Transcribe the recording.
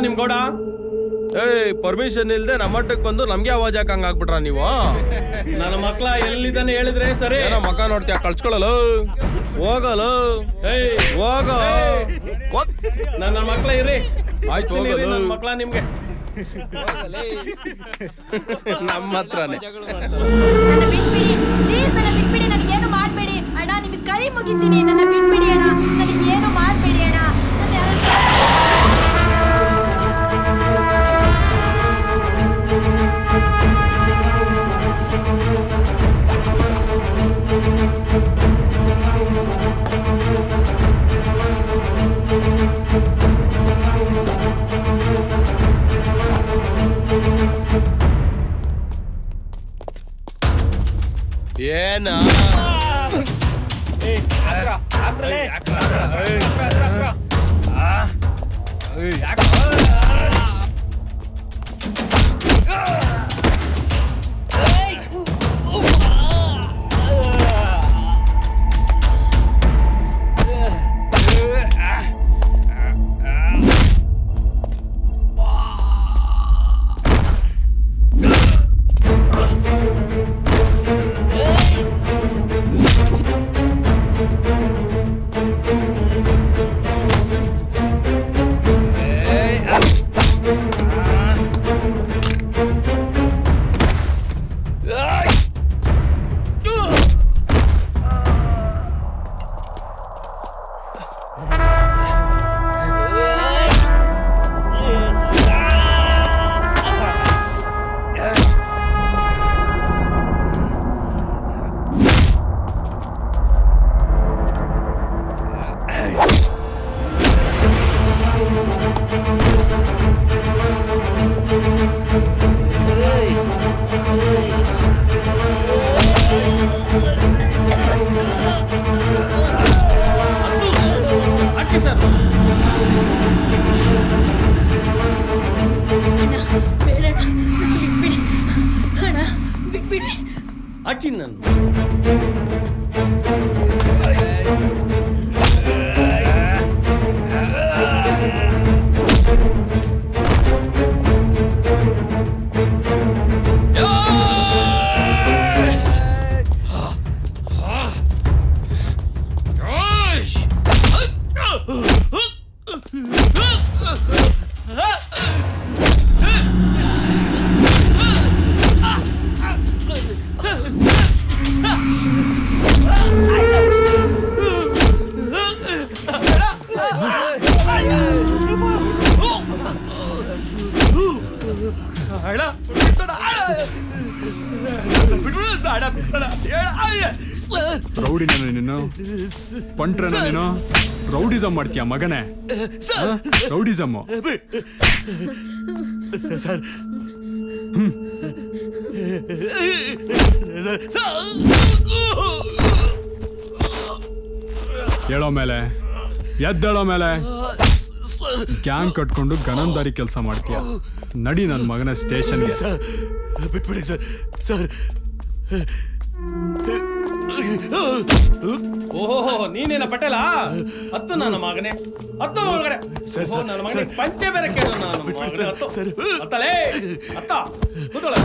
ನಿಮ್ ಗೌಡ? ಪರ್ಮಿಷನ್ ಇಲ್ದೆ ನಮ್ಮಟ್ಟಕ್ಕೆ ಬಂದು ನಮ್ಗೆ ಆವಾಜ್ ಹಾಕಂಗ್ ಆಗ್ಬಿಟ್ರ ನೀವು? ನನ್ನ ಮಕ್ಳ ಎಲ್ಲಿದ್ದಾನೆ ಹೇಳಿದ್ರೆ ಸರಿ. ಏನೋ ಮಕ್ಕ ನೋಡ್ತೀಯ, ಕಳ್ಸ್ಕೊಳಲ್ಲ ಹೋಗಲ್ಲ ಹೋಗ. ನನ್ನ ಮಕ್ಳ ಇರ್ರಿ. ಆಯ್ತು ಹೋಗಲ್ಲ. ನನ್ನ ಮಕ್ಳ ನಿಮ್ಗೆ ನಮ್ಮ ಹತ್ರನೇ. ನನ್ನ ಬಿಟ್ಬಿಡಿ ಪ್ಲೀಸ್, ನನ್ನ ಬಿಟ್ಬಿಡಿ, ನನಗೇನು ಮಾಡಬೇಡಿ ಅಣ್ಣ, ನಿಮಗೆ ಕೈ ಮುಗಿತೀನಿ, ನನ್ನ ಬಿಟ್ಬಿಡಿ ಅಣ್ಣ, ನನಗೇನು ಮಾಡಬೇಡಿ ಅಣ್ಣ. ಏನ ಹಾಕಿ ನಾನು ರೌಡಿ ನೀನು ಪಂಟ್ರನ ನೀನು ರೌಡಿಸಮ್ ಮಾಡ್ತೀಯ ಮಗನೇ. ರೌಡಿಸಮ್ ಹೇಳೋ ಮೇಲೆ ಎದ್ದೇಳೋ ಮೇಲೆ ಗ್ಯಾಂಗ್ ಕಟ್ಕೊಂಡು ಗನಂದಾರಿ ಕೆಲಸ ಮಾಡ್ತೀಯ. ನಡಿ ನನ್ನ ಮಗನ ಸ್ಟೇಷನ್ಗೆ. ಬಿಟ್ಬಿಡಿ ಸರ್. ಸರ್ ಓಹೋ ನೀನೇನ ಪಟೇಲ? ಹತ್ತು ನನ್ನ ಮಗನೇ, ಹತ್ತು ಒಳಗಡೆ. ನನ್ನ ಮಗನಿಗೆ ಪಂಚೆ ಬೇರೆ ಕೇಳು ನಾನು. ಹತ್ತಲೇ ಹತ್ತ ಕೂತೋಳ.